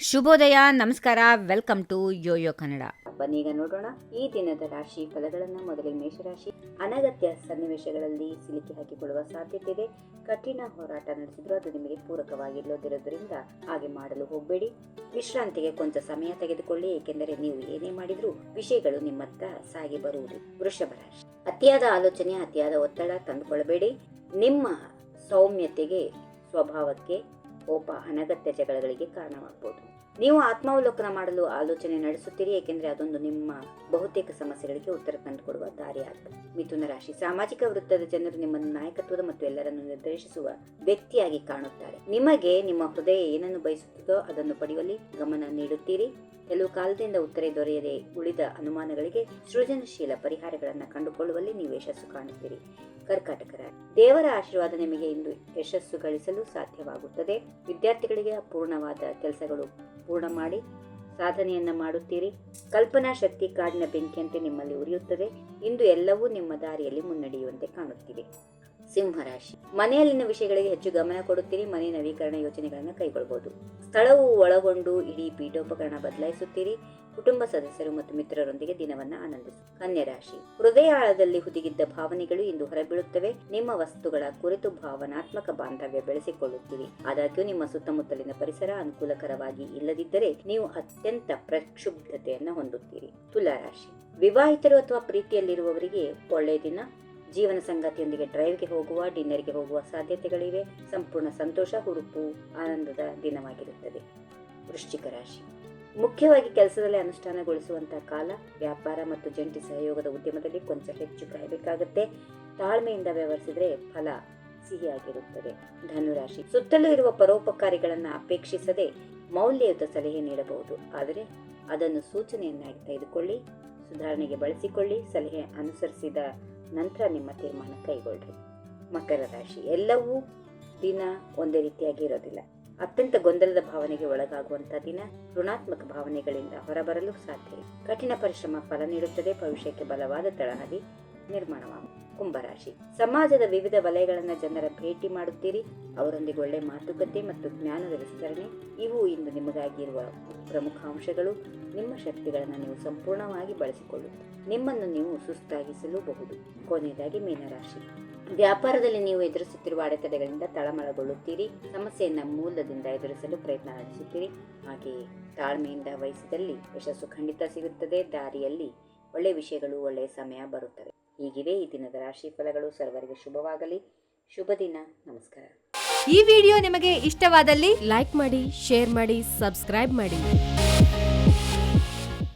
ಶುಭೋದಯ, ನಮಸ್ಕಾರ, welcome to Yoyo Kannada. ಬನ್ನೀಗ ನೋಡೋಣ ಈ ದಿನದ ರಾಶಿ ಫಲಗಳನ್ನು. ಮೊದಲಿಗೆ ಮೇಷರಾಶಿ. ಅನಗತ್ಯ ಸನ್ನಿವೇಶಗಳಲ್ಲಿ ಸಿಲುಕಿ ಹಾಕಿಕೊಳ್ಳುವ ಸಾಧ್ಯತೆ ಇದೆ. ಕಠಿಣ ಹೋರಾಟ ನಡೆಸಿದ್ರು ಅದು ನಿಮಗೆ ಪೂರಕವಾಗಿಲ್ಲದಿರೋದ್ರಿಂದ ಹಾಗೆ ಮಾಡಲು ಹೋಗಬೇಡಿ. ವಿಶ್ರಾಂತಿಗೆ ಕೊಂಚ ಸಮಯ ತೆಗೆದುಕೊಳ್ಳಿ, ಏಕೆಂದರೆ ನೀವು ಏನೇ ಮಾಡಿದ್ರೂ ವಿಷಯಗಳು ನಿಮ್ಮತ್ತ ಸಾಗಿ ಬರುವುದು. ವೃಷಭ ರಾಶಿ. ಅತಿಯಾದ ಆಲೋಚನೆ, ಅತಿಯಾದ ಒತ್ತಡ ತಂದುಕೊಳ್ಳಬೇಡಿ. ನಿಮ್ಮ ಸೌಮ್ಯತೆಗೆ, ಸ್ವಭಾವಕ್ಕೆ ಕೋಪ ಅನಗತ್ಯ ಜಗಳಗಳಿಗೆ ಕಾರಣವಾಗಬಹುದು. ನೀವು ಆತ್ಮಾವಲೋಕನ ಮಾಡಲು ಆಲೋಚನೆ ನಡೆಸುತ್ತೀರಿ, ಏಕೆಂದರೆ ಅದೊಂದು ನಿಮ್ಮ ಬಹುತೇಕ ಸಮಸ್ಯೆಗಳಿಗೆ ಉತ್ತರ ತಂದುಕೊಡುವ ದಾರಿಯಾಗುತ್ತದೆ. ಮಿಥುನ ರಾಶಿ. ಸಾಮಾಜಿಕ ವೃತ್ತದ ಜನರು ನಿಮ್ಮನ್ನು ನಾಯಕತ್ವದ ಮತ್ತು ಎಲ್ಲರನ್ನು ನಿರ್ದೇಶಿಸುವ ವ್ಯಕ್ತಿಯಾಗಿ ಕಾಣುತ್ತಾರೆ. ನಿಮಗೆ ನಿಮ್ಮ ಹೃದಯ ಏನನ್ನು ಬಯಸುತ್ತದೋ ಅದನ್ನು ಪಡೆಯುವಲ್ಲಿ ಗಮನ ನೀಡುತ್ತೀರಿ. ಕೆಲವು ಕಾಲದಿಂದ ಉತ್ತರ ದೊರೆಯದೆ ಉಳಿದ ಅನುಮಾನಗಳಿಗೆ ಸೃಜನಶೀಲ ಪರಿಹಾರಗಳನ್ನು ಕಂಡುಕೊಳ್ಳುವಲ್ಲಿ ನೀವು ಯಶಸ್ಸು ಕಾಣುತ್ತೀರಿ. ಕರ್ಕಾಟಕ ರಾಶಿ. ದೇವರ ಆಶೀರ್ವಾದ ನಿಮಗೆ ಇಂದು ಯಶಸ್ಸು ಗಳಿಸಲು ಸಾಧ್ಯವಾಗುತ್ತದೆ. ವಿದ್ಯಾರ್ಥಿಗಳಿಗೆ ಅಪೂರ್ಣವಾದ ಕೆಲಸಗಳು ಪೂರ್ಣ ಮಾಡಿ ಸಾಧನೆಯನ್ನ ಮಾಡುತ್ತೀರಿ. ಕಲ್ಪನಾ ಶಕ್ತಿ ಕಾಡಿನ ಬೆಂಕಿಯಂತೆ ನಿಮ್ಮಲ್ಲಿ ಉರಿಯುತ್ತದೆ. ಇಂದು ಎಲ್ಲವೂ ನಿಮ್ಮ ದಾರಿಯಲ್ಲಿ ಮುನ್ನಡೆಯುವಂತೆ ಕಾಣುತ್ತಿದೆ. ಸಿಂಹರಾಶಿ. ಮನೆಯಲ್ಲಿನ ವಿಷಯಗಳಿಗೆ ಹೆಚ್ಚು ಗಮನ ಕೊಡುತ್ತೀರಿ. ಮನೆ ನವೀಕರಣ ಯೋಜನೆಗಳನ್ನು ಕೈಗೊಳ್ಳಬಹುದು. ಸ್ಥಳವು ಒಳಗೊಂಡು ಇಡೀ ಪೀಠೋಪಕರಣ ಬದಲಾಯಿಸುತ್ತೀರಿ. ಕುಟುಂಬ ಸದಸ್ಯರು ಮತ್ತು ಮಿತ್ರರೊಂದಿಗೆ ದಿನವನ್ನ ಆನಂದಿಸಿ. ಕನ್ಯಾ ರಾಶಿ. ಹೃದಯ ಆಳದಲ್ಲಿ ಹುದುಗಿದ್ದ ಭಾವನೆಗಳು ಇಂದು ಹೊರಬೀಳುತ್ತವೆ. ನಿಮ್ಮ ವಸ್ತುಗಳ ಕುರಿತು ಭಾವನಾತ್ಮಕ ಬಾಂಧವ್ಯ ಬೆಳೆಸಿಕೊಳ್ಳುತ್ತೀರಿ. ಆದಾಗ್ಯೂ ನಿಮ್ಮ ಸುತ್ತಮುತ್ತಲಿನ ಪರಿಸರ ಅನುಕೂಲಕರವಾಗಿ ಇಲ್ಲದಿದ್ದರೆ ನೀವು ಅತ್ಯಂತ ಪ್ರಕ್ಷುಬ್ಧತೆಯನ್ನು ಹೊಂದುತ್ತೀರಿ. ತುಲಾ ರಾಶಿ. ವಿವಾಹಿತರು ಅಥವಾ ಪ್ರೀತಿಯಲ್ಲಿರುವವರಿಗೆ ಒಳ್ಳೆಯ ದಿನ. ಜೀವನ ಸಂಗಾತಿಯೊಂದಿಗೆ ಡ್ರೈವ್ಗೆ ಹೋಗುವ, ಡಿನ್ನರ್ಗೆ ಹೋಗುವ ಸಾಧ್ಯತೆಗಳಿವೆ. ಸಂಪೂರ್ಣ ಸಂತೋಷ, ಹುರುಪು, ಆನಂದದ ದಿನವಾಗಿರುತ್ತದೆ. ವೃಶ್ಚಿಕ ರಾಶಿ. ಮುಖ್ಯವಾಗಿ ಕೆಲಸದಲ್ಲಿ ಅನುಷ್ಠಾನಗೊಳಿಸುವಂತಹ ಕಾಲ. ವ್ಯಾಪಾರ ಮತ್ತು ಜಂಟಿ ಸಹಯೋಗದ ಉದ್ಯಮದಲ್ಲಿ ಕೊಂಚ ಹೆಚ್ಚು ಕಾಯಬೇಕಾಗುತ್ತೆ. ತಾಳ್ಮೆಯಿಂದ ವ್ಯವಹರಿಸಿದರೆ ಫಲ ಸಿಹಿಯಾಗಿರುತ್ತದೆ. ಧನುರಾಶಿ. ಸುತ್ತಲೂ ಇರುವ ಪರೋಪಕಾರಿಗಳನ್ನು ಅಪೇಕ್ಷಿಸದೆ ಮೌಲ್ಯಯುತ ಸಲಹೆ ನೀಡಬಹುದು, ಆದರೆ ಅದನ್ನು ಸೂಚನೆಯನ್ನಾಗಿ ತೆಗೆದುಕೊಳ್ಳಿ, ಸುಧಾರಣೆಗೆ ಬಳಸಿಕೊಳ್ಳಿ. ಸಲಹೆ ಅನುಸರಿಸಿದ ನಂತರ ನಿಮ್ಮ ತೀರ್ಮಾನ ಕೈಗೊಳ್ಳಿ. ಮಕರ ರಾಶಿ. ಎಲ್ಲವೂ ದಿನ ಒಂದೇ ರೀತಿಯಾಗಿ ಇರೋದಿಲ್ಲ. ಅತ್ಯಂತ ಗೊಂದಲದ ಭಾವನೆಗೆ ಒಳಗಾಗುವಂತಹ ದಿನ. ಋಣಾತ್ಮಕ ಭಾವನೆಗಳಿಂದ ಹೊರಬರಲು ಸಾಧ್ಯ. ಕಠಿಣ ಪರಿಶ್ರಮ ಫಲ ನೀಡುತ್ತದೆ. ಭವಿಷ್ಯಕ್ಕೆ ಬಲವಾದ ತಳಹದಿ ನಿರ್ಮಾಣವಾಗುತ್ತದೆ. ಕುಂಭರಾಶಿ. ಸಮಾಜದ ವಿವಿಧ ವಲಯಗಳನ್ನು ಜನರ ಭೇಟಿ ಮಾಡುತ್ತೀರಿ. ಅವರೊಂದಿಗೆ ಒಳ್ಳೆ ಮಾತುಕತೆ ಮತ್ತು ಜ್ಞಾನದ ವಿಸ್ತರಣೆ ಇವು ಇಂದು ನಿಮಗಾಗಿರುವ ಪ್ರಮುಖ ಅಂಶಗಳು. ನಿಮ್ಮ ಶಕ್ತಿಗಳನ್ನು ನೀವು ಸಂಪೂರ್ಣವಾಗಿ ಬಳಸಿಕೊಳ್ಳುತ್ತೀರಿ. ನಿಮ್ಮನ್ನು ನೀವು ಸುಸ್ತಾಗಿಸಲೂಬಹುದು. ಕೊನೆಯದಾಗಿ ಮೀನರಾಶಿ. ವ್ಯಾಪಾರದಲ್ಲಿ ನೀವು ಎದುರಿಸುತ್ತಿರುವ ಅಡೆತಡೆಗಳಿಂದ ತಳಮಳಗೊಳ್ಳುತ್ತೀರಿ. ಸಮಸ್ಯೆಯನ್ನ ಮೂಲದಿಂದ ಎದುರಿಸಲು ಪ್ರಯತ್ನ ನಡೆಸುತ್ತೀರಿ. ಹಾಗೆಯೇ ತಾಳ್ಮೆಯಿಂದ ವಹಿಸಿದಲ್ಲಿ ಯಶಸ್ಸು ಖಂಡಿತ ಸಿಗುತ್ತದೆ. ದಾರಿಯಲ್ಲಿ ಒಳ್ಳೆಯ ವಿಷಯಗಳು, ಒಳ್ಳೆಯ ಸಮಯ ಬರುತ್ತವೆ. ಹೀಗಿವೆ ಈ ದಿನದ ರಾಶಿ ಫಲಗಳು. ಸರ್ವರಿಗೆ ಶುಭವಾಗಲಿ. ಶುಭ ದಿನ. ನಮಸ್ಕಾರ. ಈ ವಿಡಿಯೋ ನಿಮಗೆ ಇಷ್ಟವಾದಲ್ಲಿ ಲೈಕ್ ಮಾಡಿ, ಶೇರ್ ಮಾಡಿ, ಸಬ್ಸ್ಕ್ರೈಬ್ ಮಾಡಿ.